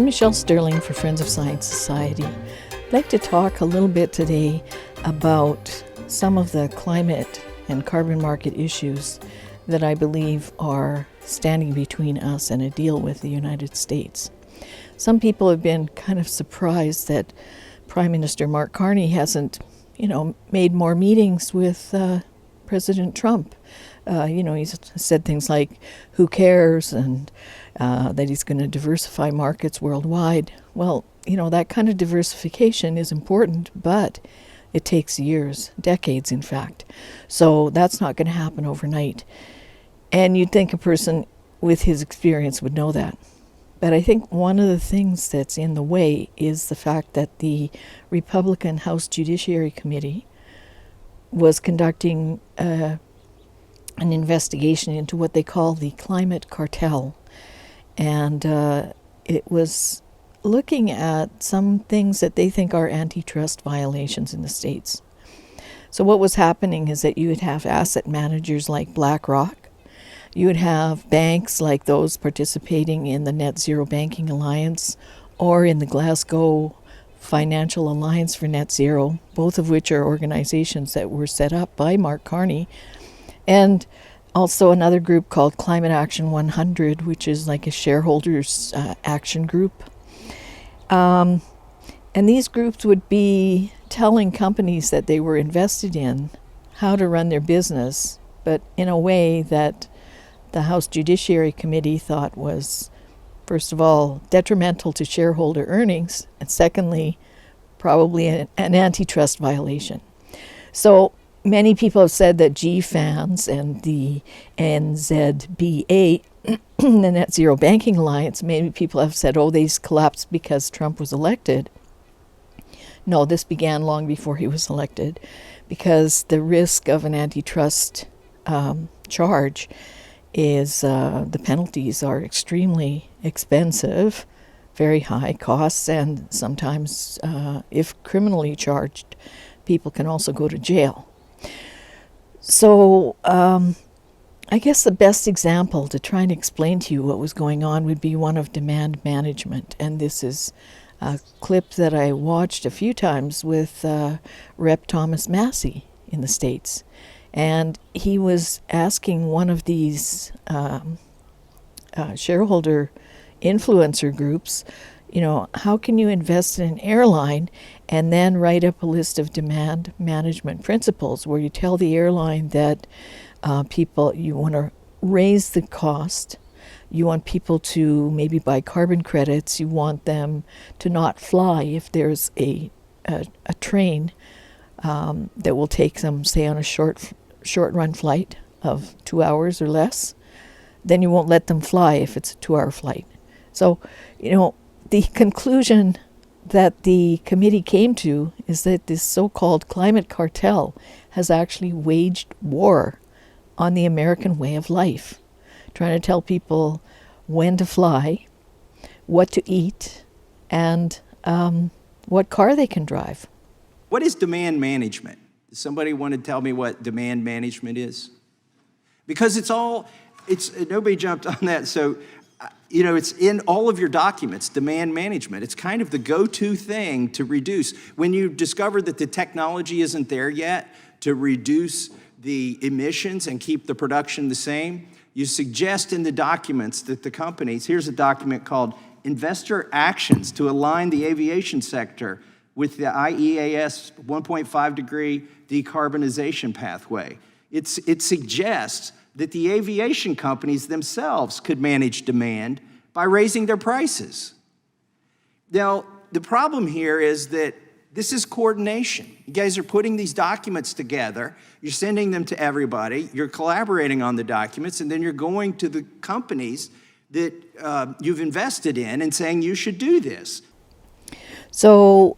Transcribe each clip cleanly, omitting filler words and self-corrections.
Michelle Sterling for Friends of Science Society. I'd like to talk a little bit today about some of the climate and carbon market issues that I believe are standing between us and a deal with the United States. Some people have been kind of surprised that Prime Minister Mark Carney hasn't, made more meetings with President Trump. He's said things like, who cares, and that he's going to diversify markets worldwide. Well, that kind of diversification is important, but it takes years, decades in fact. So that's not going to happen overnight. And you'd think a person with his experience would know that. But I think one of the things that's in the way is the fact that the Republican House Judiciary Committee was conducting an investigation into what they call the climate cartel. And it was looking at some things that they think are antitrust violations in the States. So what was happening is that you would have asset managers like BlackRock. You would have banks like those participating in the Net Zero Banking Alliance or in the Glasgow Financial Alliance for Net Zero, both of which are organizations that were set up by Mark Carney. And also another group called Climate Action 100, which is like a shareholders action group. And these groups would be telling companies that they were invested in how to run their business, but in a way that the House Judiciary Committee thought was, first of all, detrimental to shareholder earnings, and secondly, probably an antitrust violation. So many people have said that GFANZ and the NZBA, the Net Zero Banking Alliance, maybe people have said, these collapsed because Trump was elected. No, this began long before he was elected, because the risk of an antitrust charge is the penalties are extremely expensive, very high costs, and sometimes, if criminally charged, people can also go to jail. So I guess the best example to try and explain to you what was going on would be one of demand management. And this is a clip that I watched a few times with Rep. Thomas Massey in the States. And he was asking one of these shareholder influencer groups, how can you invest in an airline and then write up a list of demand management principles where you tell the airline that people, you want to raise the cost, you want people to maybe buy carbon credits, you want them to not fly if there's a train that will take them, say, on a short run flight of 2 hours or less, then you won't let them fly if it's a 2-hour flight. So, the conclusion that the committee came to is that this so-called climate cartel has actually waged war on the American way of life, trying to tell people when to fly, what to eat, and what car they can drive. What is demand management? Does somebody want to tell me what demand management is? Because it's nobody jumped on that. So, it's in all of your documents, demand management. It's kind of the go-to thing to reduce. When you discover that the technology isn't there yet to reduce the emissions and keep the production the same, you suggest in the documents that the companies, here's a document called Investor Actions to Align the Aviation Sector with the IEAS 1.5 degree decarbonization pathway. It suggests that the aviation companies themselves could manage demand by raising their prices. Now, the problem here is that this is coordination. You guys are putting these documents together, you're sending them to everybody, you're collaborating on the documents, and then you're going to the companies that you've invested in and saying you should do this. So,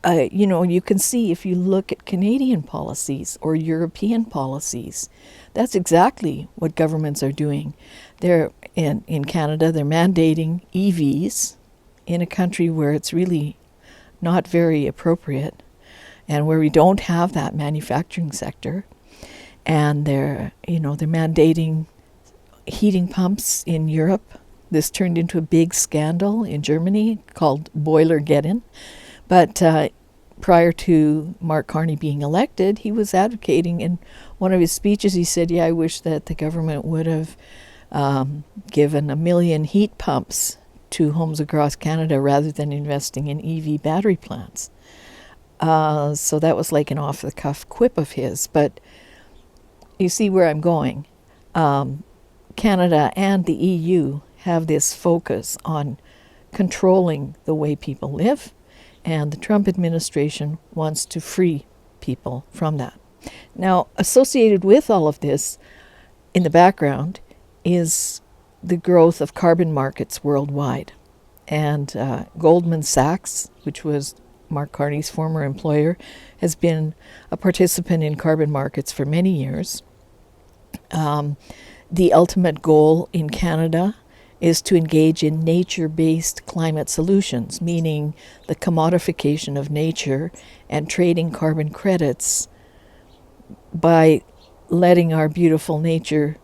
you can see if you look at Canadian policies or European policies, that's exactly what governments are doing. They're in Canada, they're mandating EVs in a country where it's really not very appropriate and where we don't have that manufacturing sector. And they're mandating heating pumps in Europe this turned into a big scandal in Germany called Boilergeddon. But prior to Mark Carney being elected, he was advocating in one of his speeches, he said, I wish that the government would have given 1 million heat pumps to homes across Canada rather than investing in EV battery plants. So that was like an off-the-cuff quip of his. But you see where I'm going. Canada and the EU have this focus on controlling the way people live, and the Trump administration wants to free people from that. Now, associated with all of this in the background is the growth of carbon markets worldwide. And Goldman Sachs, which was Mark Carney's former employer, has been a participant in carbon markets for many years. The ultimate goal in Canada is to engage in nature-based climate solutions, meaning the commodification of nature and trading carbon credits by letting our beautiful nature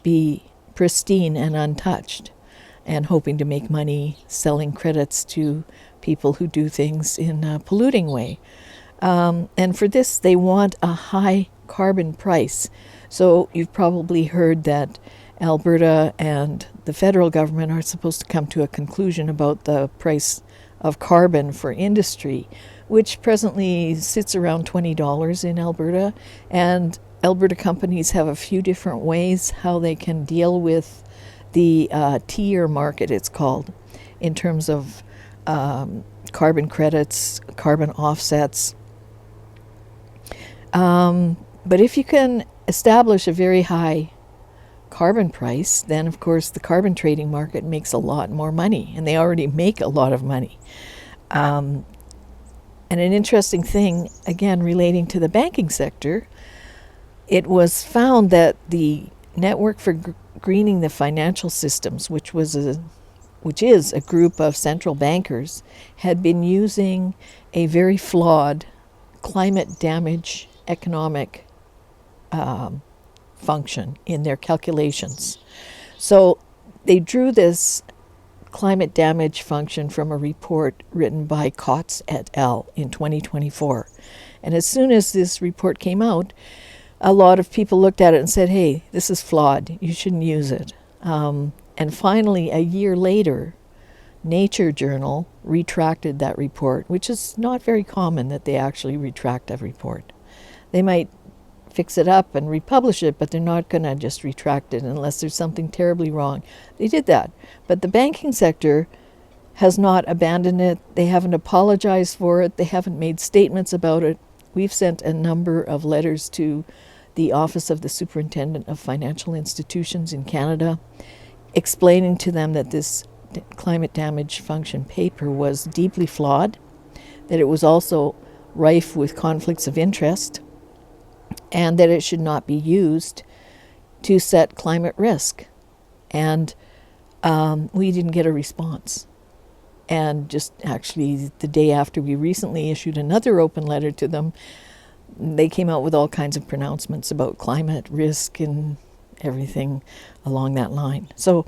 be pristine and untouched, and hoping to make money selling credits to people who do things in a polluting way. And for this, they want a high carbon price. So you've probably heard that Alberta and the federal government are supposed to come to a conclusion about the price of carbon for industry, which presently sits around $20 in Alberta. And Alberta companies have a few different ways how they can deal with the tier market, it's called, in terms of carbon credits, carbon offsets. But if you can establish a very high carbon price, then of course the carbon trading market makes a lot more money, and they already make a lot of money. And an interesting thing, again, relating to the banking sector, it was found that the Network for Greening the Financial Systems, which is a group of central bankers, had been using a very flawed climate damage economic function in their calculations. So they drew this climate damage function from a report written by Kotz et al. In 2024. And as soon as this report came out, a lot of people looked at it and said, hey, this is flawed, you shouldn't use it. And finally, a year later, Nature Journal retracted that report, which is not very common that they actually retract a report. They might fix it up and republish it, but they're not going to just retract it unless there's something terribly wrong. They did that. But the banking sector has not abandoned it. They haven't apologized for it. They haven't made statements about it. We've sent a number of letters to the Office of the Superintendent of Financial Institutions in Canada, explaining to them that this climate damage function paper was deeply flawed, that it was also rife with conflicts of interest, and that it should not be used to set climate risk. And we didn't get a response. And just actually the day after we recently issued another open letter to them, they came out with all kinds of pronouncements about climate risk and everything along that line. So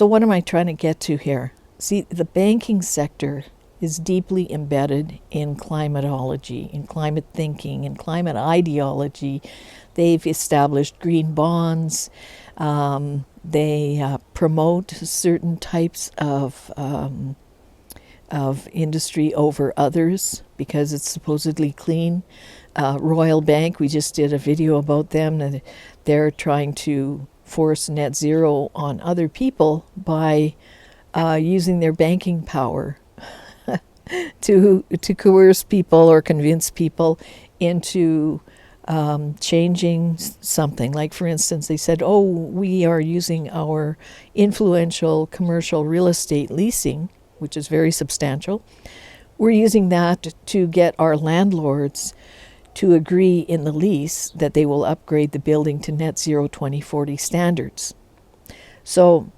what am I trying to get to here? See, the banking sector is deeply embedded in climatology, in climate thinking, in climate ideology. They've established green bonds. They promote certain types of industry over others because it's supposedly clean. Royal Bank, we just did a video about them, and they're trying to force net zero on other people by using their banking power to coerce people or convince people into changing something. Like, for instance, they said, oh, we are using our influential commercial real estate leasing, which is very substantial. We're using that to get our landlords to agree in the lease that they will upgrade the building to net zero 2040 standards. So,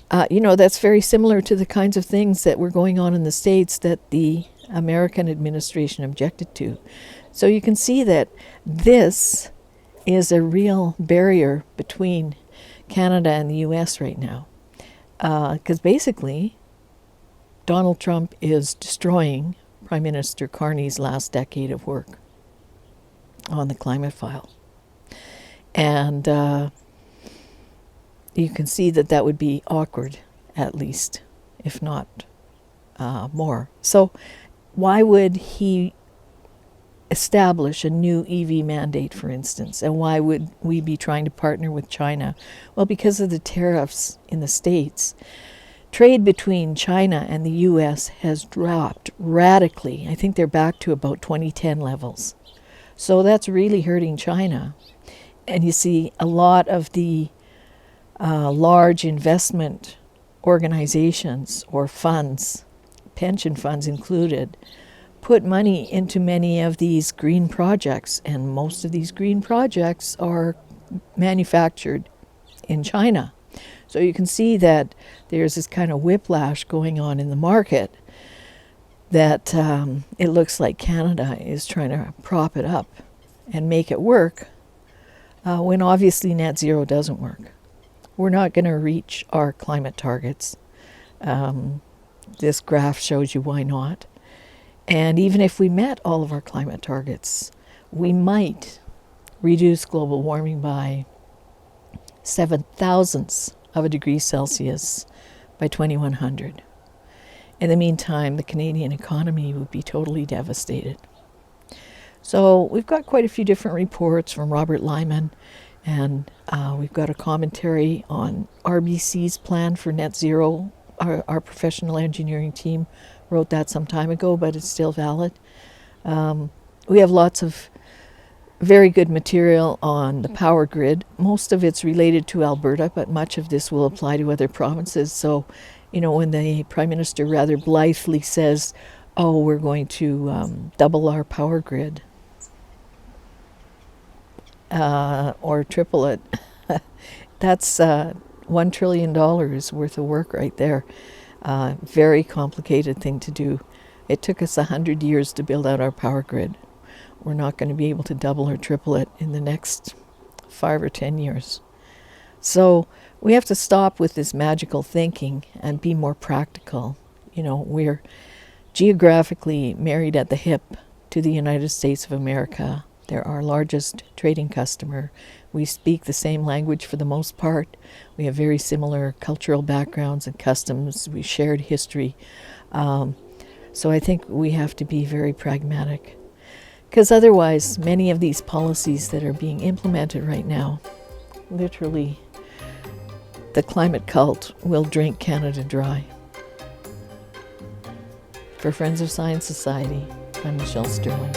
that's very similar to the kinds of things that were going on in the States that the American administration objected to. So you can see that this is a real barrier between Canada and the US right now. Because basically, Donald Trump is destroying Prime Minister Carney's last decade of work on the climate file. And you can see that that would be awkward, at least, if not more. So why would he establish a new EV mandate, for instance? And why would we be trying to partner with China? Well, because of the tariffs in the States. Trade between China and the US has dropped radically. I think they're back to about 2010 levels. So that's really hurting China. And you see a lot of the large investment organizations or funds, pension funds included, put money into many of these green projects, and most of these green projects are manufactured in China. So you can see that there's this kind of whiplash going on in the market, that it looks like Canada is trying to prop it up and make it work, when obviously net zero doesn't work. We're not going to reach our climate targets. This graph shows you why not. And even if we met all of our climate targets, we might reduce global warming by 7/1000ths of a degree Celsius by 2100. In the meantime, the Canadian economy would be totally devastated. So we've got quite a few different reports from Robert Lyman, and we've got a commentary on RBC's plan for net zero. Our professional engineering team wrote that some time ago, but it's still valid. We have lots of very good material on the power grid. Most of it's related to Alberta, but much of this will apply to other provinces. So, you know, when the Prime Minister rather blithely says, oh, we're going to double our power grid, or triple it, that's $1 trillion worth of work right there. Very complicated thing to do. It took us 100 years to build out our power grid. We're not going to be able to double or triple it in the next 5 or 10 years. So we have to stop with this magical thinking and be more practical. You know, we're geographically married at the hip to the United States of America. They're our largest trading customer. We speak the same language for the most part. We have very similar cultural backgrounds and customs. We shared history. So I think we have to be very pragmatic. Because otherwise, many of these policies that are being implemented right now, literally, the climate cult will drink Canada dry. For Friends of Science Society, I'm Michelle Sterling.